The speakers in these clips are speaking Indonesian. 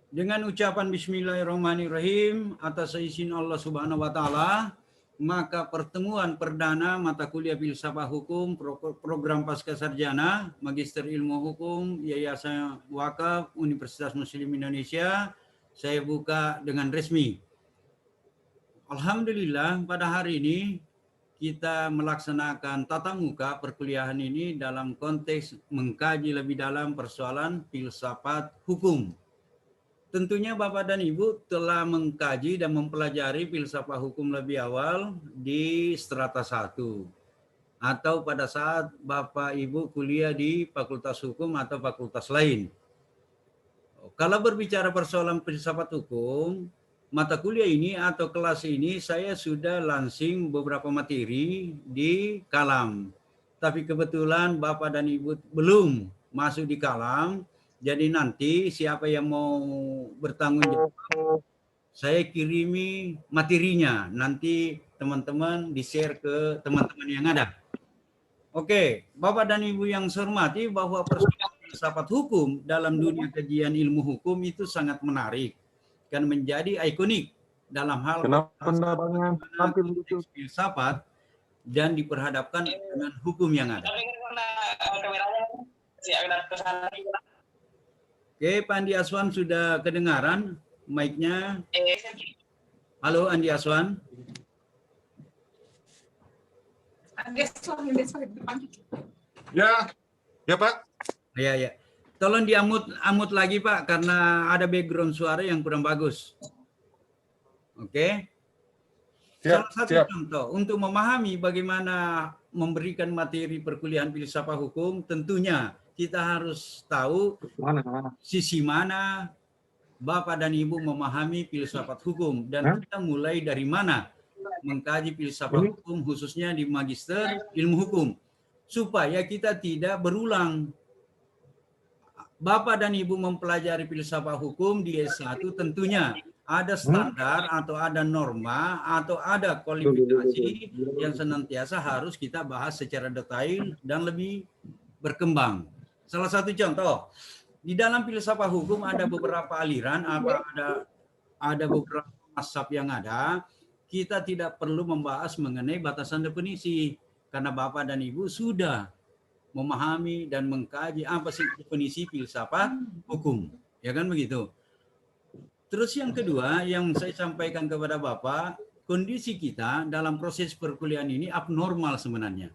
Dengan ucapan Bismillahirrahmanirrahim atas izin Allah Subhanahu wa taala, maka pertemuan perdana mata kuliah Filsafat Hukum program Pasca Sarjana Magister Ilmu Hukum Yayasan Wakaf Universitas Muslim Indonesia saya buka dengan resmi. Alhamdulillah pada hari ini kita melaksanakan tatap muka perkuliahan ini dalam konteks mengkaji lebih dalam persoalan filsafat hukum. Tentunya Bapak dan Ibu telah mengkaji dan mempelajari filsafat hukum lebih awal di strata 1 atau pada saat Bapak Ibu kuliah di Fakultas Hukum atau fakultas lain. Kalau berbicara persoalan filsafat hukum, mata kuliah ini atau kelas ini saya sudah lansing beberapa materi di Kalam. Tapi kebetulan Bapak dan Ibu belum masuk di Kalam. Jadi nanti siapa yang mau bertanggung jawab, saya kirimi materinya. Nanti teman-teman di-share ke teman-teman yang ada. Oke, Bapak dan Ibu yang saya hormati, bahwa persoalan filsafat hukum dalam dunia kajian ilmu hukum itu sangat menarik. Kan menjadi ikonik dalam hal filsafat dan diperhadapkan dengan hukum yang ada. Oke, Pak Andi Aswan sudah kedengaran mic-nya? Halo Andi Aswan. Ya, ya Pak. Ya. Tolong diamut lagi Pak, karena ada background suara yang kurang bagus. Oke. Salah satu contoh untuk memahami bagaimana memberikan materi perkuliahan filsafat hukum, tentunya kita harus tahu sisi mana Bapak dan Ibu memahami filsafat hukum dan kita mulai dari mana mengkaji filsafat hukum khususnya di Magister Ilmu Hukum supaya kita tidak berulang. Bapak dan Ibu mempelajari filsafat hukum di S1 tentunya ada standar atau ada norma atau ada kualifikasi yang senantiasa harus kita bahas secara detail dan lebih berkembang. Salah satu contoh, di dalam filsafat hukum ada beberapa aliran, ada beberapa mazhab yang ada. Kita tidak perlu membahas mengenai batasan definisi karena Bapak dan Ibu sudah memahami dan mengkaji apa sih definisi filsafat hukum, ya kan begitu. Terus yang kedua yang saya sampaikan kepada Bapak, kondisi kita dalam proses perkuliahan ini abnormal sebenarnya,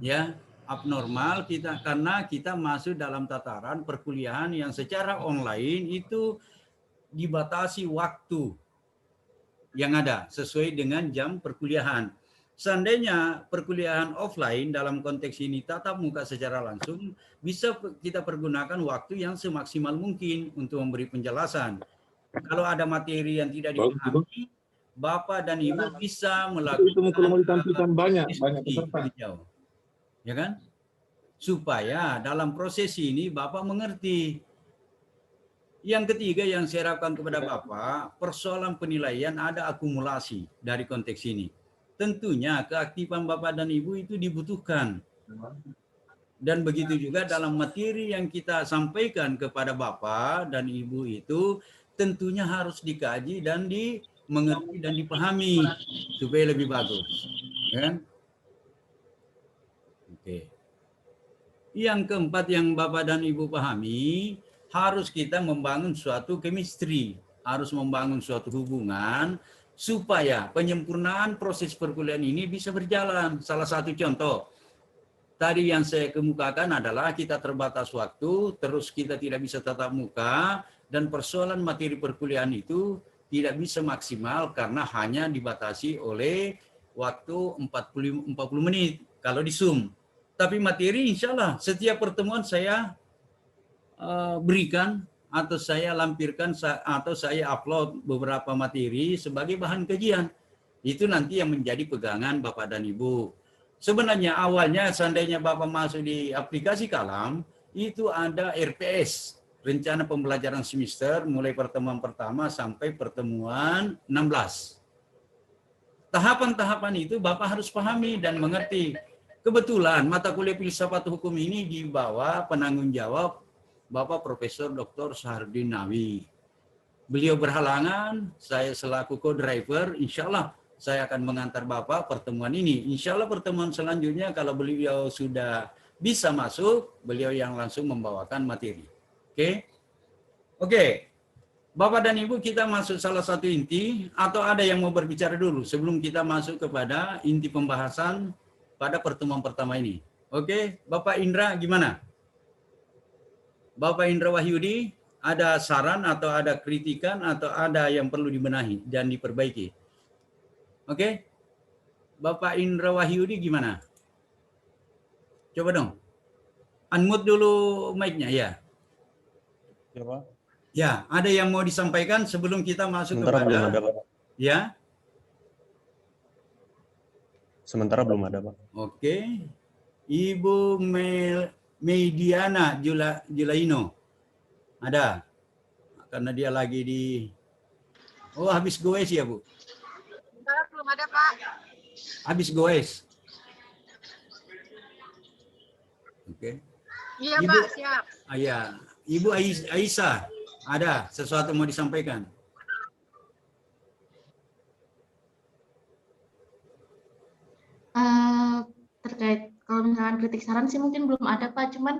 ya. Abnormal kita karena kita masuk dalam tataran perkuliahan yang secara online itu dibatasi waktu yang ada sesuai dengan jam perkuliahan. Seandainya perkuliahan offline dalam konteks ini tatap muka secara langsung, bisa kita pergunakan waktu yang semaksimal mungkin untuk memberi penjelasan. Kalau ada materi yang tidak dipahami, Bapak dan Ibu bisa melakukan banyak peserta. Ya kan? Supaya dalam proses ini Bapak mengerti. Yang ketiga yang saya harapkan kepada Bapak, persoalan penilaian ada akumulasi dari konteks ini. Tentunya keaktifan Bapak dan Ibu itu dibutuhkan. Dan begitu juga dalam materi yang kita sampaikan kepada Bapak dan Ibu itu tentunya harus dikaji dan dimengerti dan dipahami supaya lebih bagus. Ya? Oke. Yang keempat yang Bapak dan Ibu pahami, harus kita membangun suatu chemistry, harus membangun suatu hubungan supaya penyempurnaan proses perkuliahan ini bisa berjalan. Salah satu contoh, tadi yang saya kemukakan adalah kita terbatas waktu, terus kita tidak bisa tatap muka, dan persoalan materi perkuliahan itu tidak bisa maksimal karena hanya dibatasi oleh waktu 40 menit kalau di Zoom. Tapi materi insya Allah setiap pertemuan saya berikan atau saya lampirkan atau saya upload beberapa materi sebagai bahan kajian. Itu nanti yang menjadi pegangan Bapak dan Ibu. Sebenarnya awalnya seandainya Bapak masuk di aplikasi Kalam, itu ada RPS, Rencana Pembelajaran Semester, mulai pertemuan pertama sampai pertemuan 16. Tahapan-tahapan itu Bapak harus pahami dan mengerti. Kebetulan mata kuliah filsafat hukum ini di bawah penanggung jawab Bapak Profesor Dr. Sahardin Nawi. Beliau berhalangan, saya selaku co-driver, insya Allah saya akan mengantar Bapak pertemuan ini. Insya Allah pertemuan selanjutnya kalau beliau sudah bisa masuk, beliau yang langsung membawakan materi. Oke? Oke. Bapak dan Ibu, kita masuk salah satu inti, atau ada yang mau berbicara dulu sebelum kita masuk kepada inti pembahasan pada pertemuan pertama ini. Oke, Bapak Indra gimana? Bapak Indra Wahyudi, ada saran atau ada kritikan atau ada yang perlu dibenahi dan diperbaiki? Oke? Bapak Indra Wahyudi gimana? Coba dong. Unmute dulu mic-nya ya. Ya, Pak. Ya, ada yang mau disampaikan sebelum kita masuk Sementara belum ada, kepada... Pak. Ya? Sementara belum ada, Pak. Oke. Ibu Mediana Julaino. Ada. Karena dia lagi di... Oh, habis goes ya, Bu? Sementara belum ada, Pak. Habis goes. Oke. Iya, Ibu, Pak, siap. ya. Ibu Aisyah, ada sesuatu mau disampaikan? Terkait kalau misalkan kritik saran sih mungkin belum ada, Pak. Cuman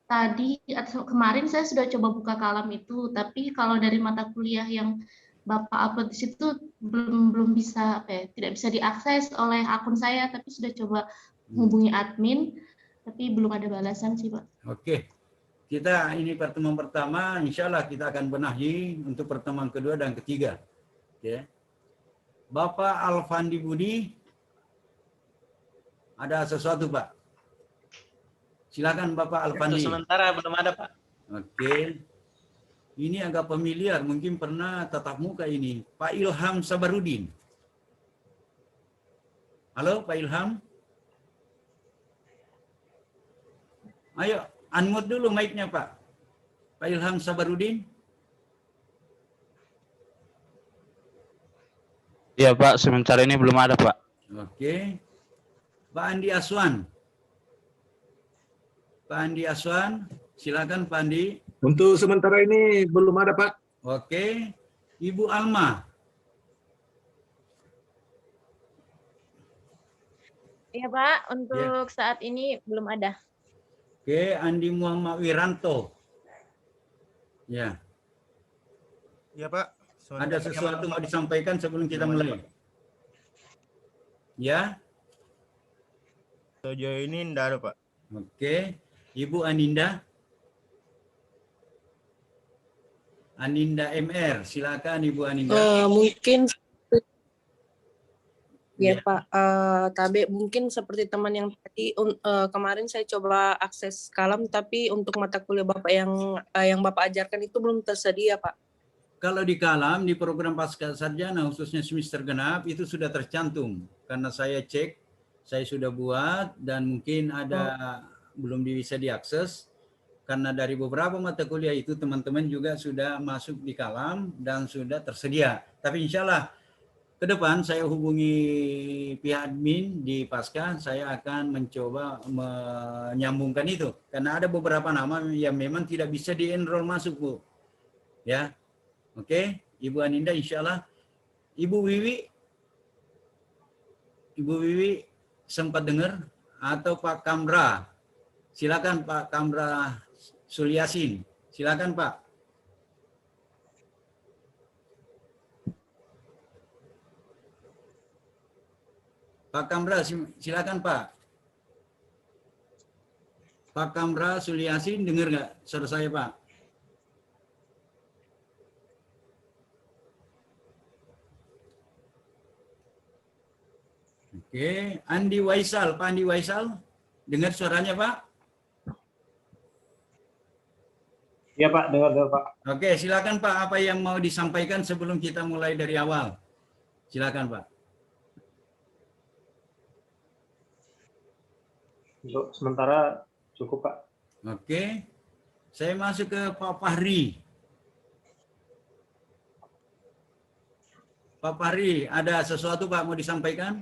tadi atau kemarin saya sudah coba buka kalam itu, tapi kalau dari mata kuliah yang Bapak upload di situ belum bisa, tidak bisa diakses oleh akun saya, tapi sudah coba menghubungi admin, tapi belum ada balasan sih, Pak. Oke. Kita ini pertemuan pertama, insya Allah kita akan benahi untuk pertemuan kedua dan ketiga. Oke. Bapak Alfandi Budi, ada sesuatu, Pak? Silakan Bapak Alfandi. Untuk sementara belum ada, Pak. Oke. Ini agak familiar, mungkin pernah tatap muka ini. Pak Ilham Sabarudin. Halo, Pak Ilham. Ayo, unmute dulu mic-nya, Pak. Pak Ilham Sabarudin. Iya, Pak. Sementara ini belum ada, Pak. Oke. Pak Andi Aswan. Pak Andi Aswan, silakan Pak Andi. Untuk sementara ini belum ada, Pak. Oke. Ibu Alma. Iya, Pak, untuk saat ini belum ada. Oke, Andi Muhammad Wiranto. Ya. Iya, Pak. Ada sesuatu mau disampaikan sebelum kita mulai? Ya. Sejauh ini tidak ada, Pak. Oke. Ibu Aninda. Aninda MR, silakan Ibu Aninda. Mungkin Ya. ya Pak, Tabe mungkin seperti teman yang tadi kemarin saya coba akses kalam, tapi untuk mata kuliah Bapak yang Bapak ajarkan itu belum tersedia, Pak. Kalau di kalam di program pasca sarjana khususnya semester genap itu sudah tercantum karena saya cek, saya sudah buat dan mungkin ada belum bisa diakses. Karena dari beberapa mata kuliah itu teman-teman juga sudah masuk di kalam dan sudah tersedia. Tapi insya Allah ke depan saya hubungi pihak admin di Pasca, saya akan mencoba menyambungkan itu. Karena ada beberapa nama yang memang tidak bisa di-enroll masuk, Bu. Ya, oke. Ibu Aninda insya Allah. Ibu Wiwi sempat dengar? Atau Pak Kamra? Silakan Pak Kamra Sulyasin, silakan Pak. Pak Kamra, silakan Pak. Pak Kamra Sulyasin, dengar nggak suara saya Pak? Oke, Andi Waisal, Pak Andi Waisal, dengar suaranya Pak? Iya Pak, dengar Pak. Oke, silakan Pak. Apa yang mau disampaikan sebelum kita mulai dari awal? Silakan Pak. Untuk sementara cukup Pak. Oke, saya masuk ke Pak Fahri. Pak Fahri, ada sesuatu Pak mau disampaikan?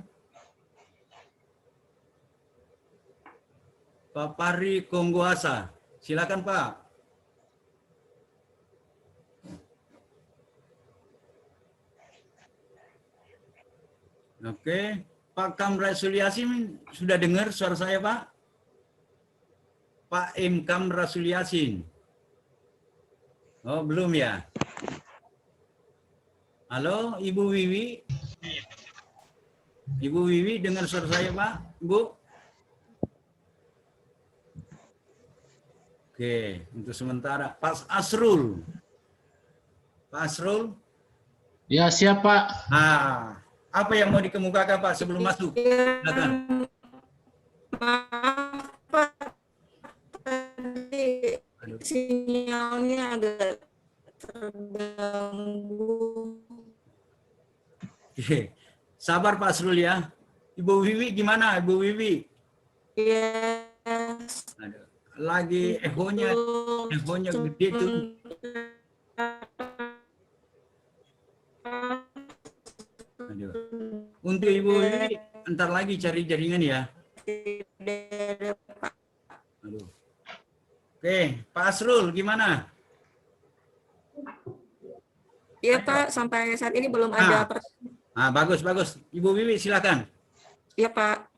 Pak Fahri Konggoasa, silakan Pak. Oke, Pak Kamrasul Yasin sudah dengar suara saya, Pak? Pak M. Kamrasul Yasin. Oh, belum ya? Halo, Ibu Wiwi? Ibu Wiwi dengar suara saya, Pak? Ibu? Oke, untuk sementara. Pak Asrul. Pak Asrul? Ya, siap, Pak. Nah, apa yang mau dikemukakan, Pak, sebelum masuk? Silakan. Maaf, Pak. Tadi sinyalnya agak terganggu. Oke. Sabar Pak Asrul ya. Ibu Wiwi gimana, Ibu Wiwi? Yes. Aduh, lagi ehonya gede tuh. Aduh. Untuk Ibu Wiwi, ntar lagi cari jaringan ya. Aduh. Oke, Pak Asrul gimana? Iya Pak, sampai saat ini belum ada. Bagus. Ibu Wiwi silakan. Iya Pak.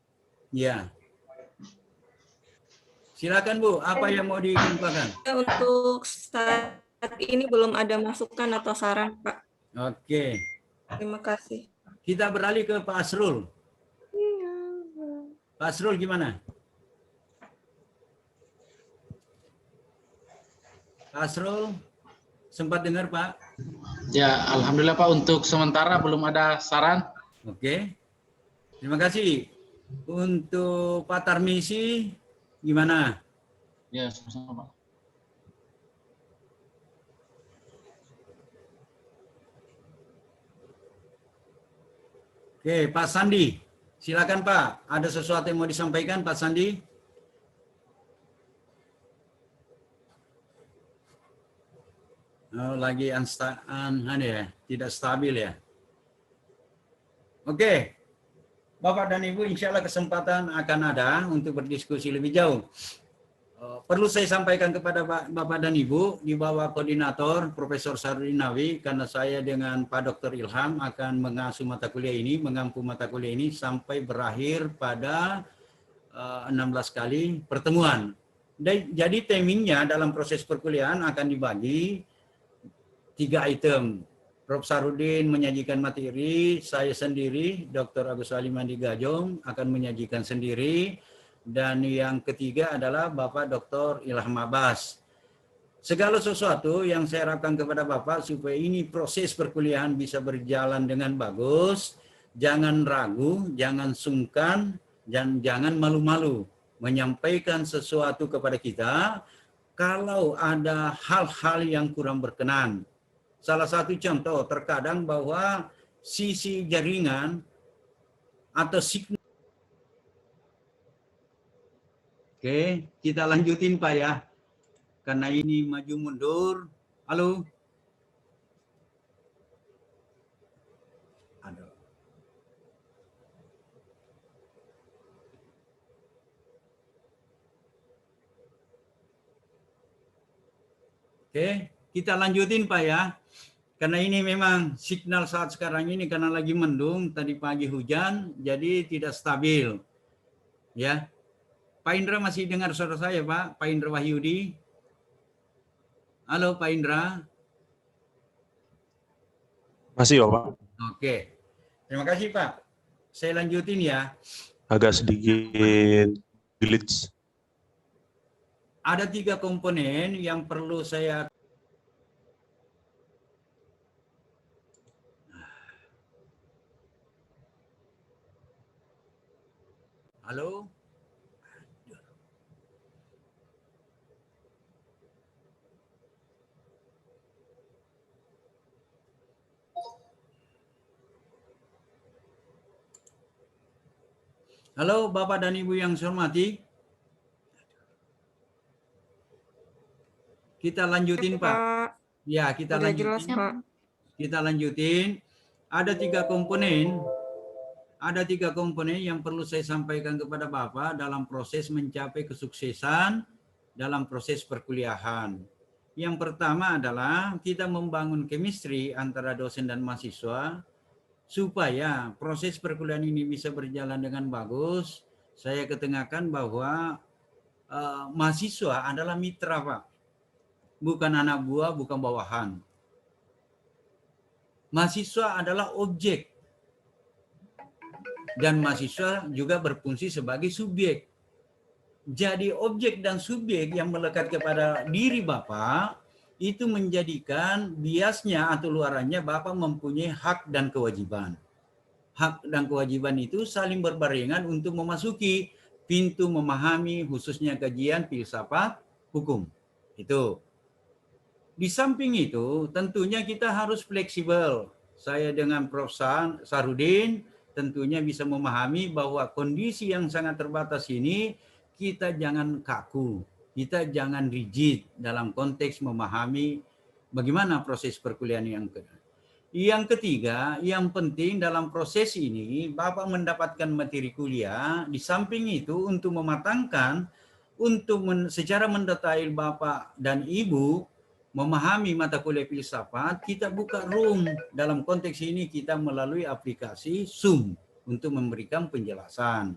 Ya. Silakan Bu, apa yang mau dikemukakan? Untuk saat ini belum ada masukan atau saran Pak. Oke. Terima kasih. Kita beralih ke Pak Asrul. Pak Asrul gimana? Pak Asrul, sempat dengar Pak? Ya, alhamdulillah Pak, untuk sementara belum ada saran. Oke. Terima kasih. Untuk Pak Tarmisi, gimana? Ya, sama-sama Pak. Oke, Pak Sandi. Silakan Pak, ada sesuatu yang mau disampaikan Pak Sandi? Oh, lagi tidak stabil ya. Oke, Bapak dan Ibu, insya Allah kesempatan akan ada untuk berdiskusi lebih jauh. Perlu saya sampaikan kepada Bapak dan Ibu, di bawah koordinator Profesor Sarudinawi, karena saya dengan Pak Dr. Ilham akan mengasuh mata kuliah ini, mengampu mata kuliah ini sampai berakhir pada 16 kali pertemuan. Jadi timingnya dalam proses perkuliahan akan dibagi 3 item. Prof. Sarudin menyajikan materi, saya sendiri, Dr. Agus Alimandi Gajong akan menyajikan sendiri, dan yang ketiga adalah Bapak Dr. Ilham Abbas. Segala sesuatu yang saya harapkan kepada Bapak supaya ini proses perkuliahan bisa berjalan dengan bagus, jangan ragu, jangan sungkan, dan jangan malu-malu menyampaikan sesuatu kepada kita kalau ada hal-hal yang kurang berkenan. Salah satu contoh terkadang bahwa sisi jaringan atau signal. Oke, kita lanjutin Pak ya. Karena ini maju mundur. Halo. Aduh. Oke, kita lanjutin Pak ya. Karena ini memang signal saat sekarang ini karena lagi mendung, tadi pagi hujan, jadi tidak stabil. Ya. Pak Indra masih dengar suara saya, Pak? Pak Indra Wahyudi. Halo, Pak Indra. Masih, Pak. Oke. Terima kasih, Pak. Saya lanjutin ya. Agak sedikit glitch. Ada 3 komponen yang perlu saya. Halo? Halo Bapak dan Ibu yang saya hormati. Kita lanjutin Pak. Ya, kita lanjutin. Jelas, Pak. Kita lanjutin. Ada 3 komponen. Ada 3 komponen yang perlu saya sampaikan kepada Bapak dalam proses mencapai kesuksesan dalam proses perkuliahan. Yang pertama adalah kita membangun chemistry antara dosen dan mahasiswa. supaya proses perkuliahan ini bisa berjalan dengan bagus, saya ketengahkan bahwa mahasiswa adalah mitra, Pak. Bukan anak buah, bukan bawahan. Mahasiswa adalah objek. Dan mahasiswa juga berfungsi sebagai subjek. Jadi objek dan subjek yang melekat kepada diri Bapak itu menjadikan biasnya atau luarannya Bapak mempunyai hak dan kewajiban. Hak dan kewajiban itu saling berbarengan untuk memasuki pintu memahami khususnya kajian filsafat hukum. Itu. Di samping itu tentunya kita harus fleksibel. Saya dengan Prof. Sarudin tentunya bisa memahami bahwa kondisi yang sangat terbatas ini kita jangan kaku, kita jangan rigid dalam konteks memahami bagaimana proses perkuliahan yang ketiga, yang penting dalam proses ini Bapak mendapatkan materi kuliah, di samping itu untuk mematangkan, secara mendetail Bapak dan Ibu memahami mata kuliah filsafat, kita buka room. Dalam konteks ini kita melalui aplikasi Zoom untuk memberikan penjelasan.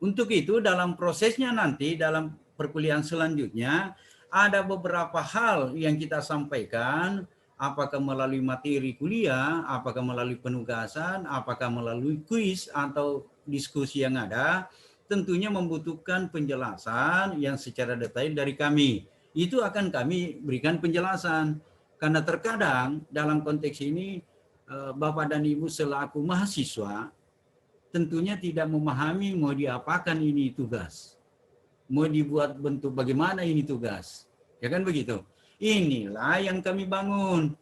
Untuk itu dalam prosesnya nanti, dalam perkuliahan selanjutnya, ada beberapa hal yang kita sampaikan, apakah melalui materi kuliah, apakah melalui penugasan, apakah melalui kuis atau diskusi yang ada, tentunya membutuhkan penjelasan yang secara detail dari kami. Itu akan kami berikan penjelasan. Karena terkadang dalam konteks ini Bapak dan Ibu selaku mahasiswa tentunya tidak memahami mau diapakan ini tugas. Mau dibuat bentuk bagaimana ini tugas. Ya kan begitu? Inilah yang kami bangun.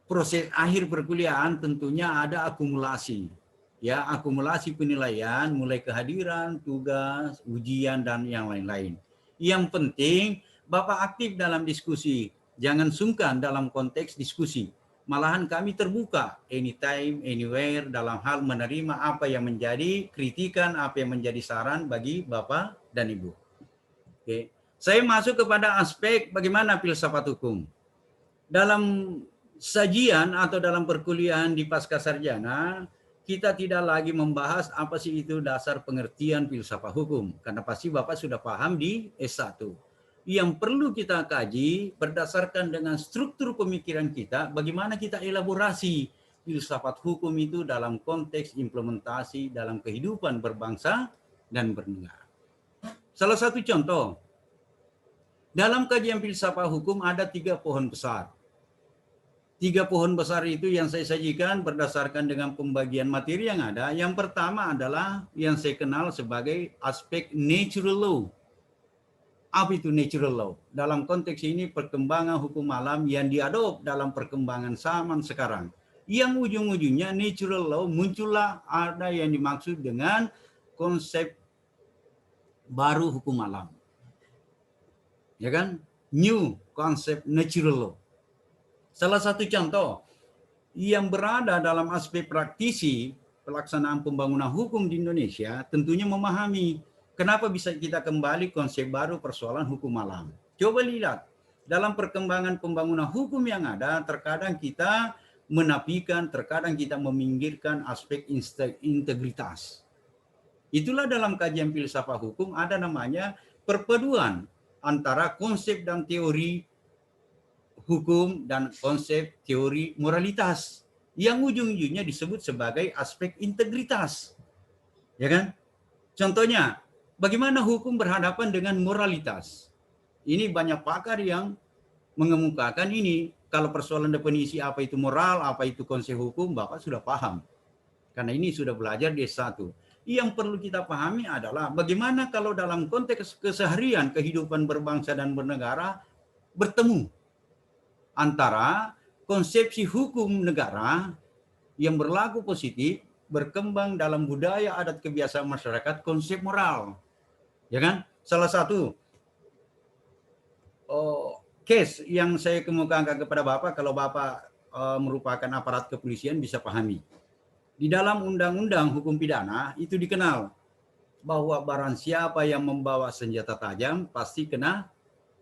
Proses akhir perkuliahan tentunya ada akumulasi. Ya, akumulasi penilaian mulai kehadiran, tugas, ujian dan yang lain-lain. Yang penting Bapak aktif dalam diskusi, jangan sungkan dalam konteks diskusi. Malahan kami terbuka anytime, anywhere dalam hal menerima apa yang menjadi kritikan, apa yang menjadi saran bagi Bapak dan Ibu. Oke. Saya masuk kepada aspek bagaimana filsafat hukum. Dalam sajian atau dalam perkuliahan di Pascasarjana, kita tidak lagi membahas apa sih itu dasar pengertian filsafat hukum. Karena pasti Bapak sudah paham di S1. Yang perlu kita kaji berdasarkan dengan struktur pemikiran kita, bagaimana kita elaborasi filsafat hukum itu dalam konteks implementasi dalam kehidupan berbangsa dan bernegara. Salah satu contoh, dalam kajian filsafat hukum ada 3 pohon besar. 3 pohon besar itu yang saya sajikan berdasarkan dengan pembagian materi yang ada. Yang pertama adalah yang saya kenal sebagai aspek natural law. Apa itu natural law? Dalam konteks ini perkembangan hukum alam yang diadop dalam perkembangan zaman sekarang. Yang ujung-ujungnya natural law muncullah ada yang dimaksud dengan konsep baru hukum alam. Ya kan? New konsep natural law. Salah satu contoh yang berada dalam aspek praktisi pelaksanaan pembangunan hukum di Indonesia tentunya memahami kenapa bisa kita kembali konsep baru persoalan hukum alam. Coba lihat, dalam perkembangan pembangunan hukum yang ada, terkadang kita menafikan, terkadang kita meminggirkan aspek integritas. Itulah dalam kajian filsafat hukum ada namanya perpaduan antara konsep dan teori hukum dan konsep teori moralitas. Yang ujung-ujungnya disebut sebagai aspek integritas. Ya kan? Contohnya, bagaimana hukum berhadapan dengan moralitas? Ini banyak pakar yang mengemukakan ini. Kalau persoalan definisi apa itu moral, apa itu konsep hukum, Bapak sudah paham. Karena ini sudah belajar di S1. Yang perlu kita pahami adalah bagaimana kalau dalam konteks keseharian kehidupan berbangsa dan bernegara bertemu antara konsepsi hukum negara yang berlaku positif berkembang dalam budaya adat kebiasaan masyarakat konsep moral. Ya kan? Salah satu case yang saya kemukakan kepada Bapak, kalau Bapak merupakan aparat kepolisian bisa pahami. Di dalam undang-undang hukum pidana itu dikenal bahwa barang siapa yang membawa senjata tajam pasti kena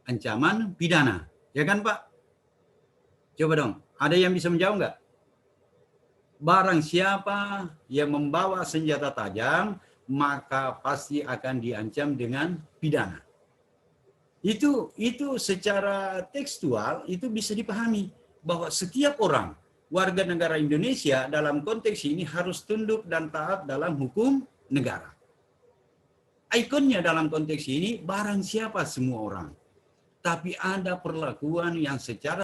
ancaman pidana. Ya kan Pak? Coba dong, ada yang bisa menjawab nggak? barang siapa yang membawa senjata tajam, maka pasti akan diancam dengan pidana. Itu secara tekstual itu bisa dipahami bahwa setiap orang warga negara Indonesia dalam konteks ini harus tunduk dan taat dalam hukum negara. Ikonnya dalam konteks ini barang siapa semua orang. Tapi ada perlakuan yang secara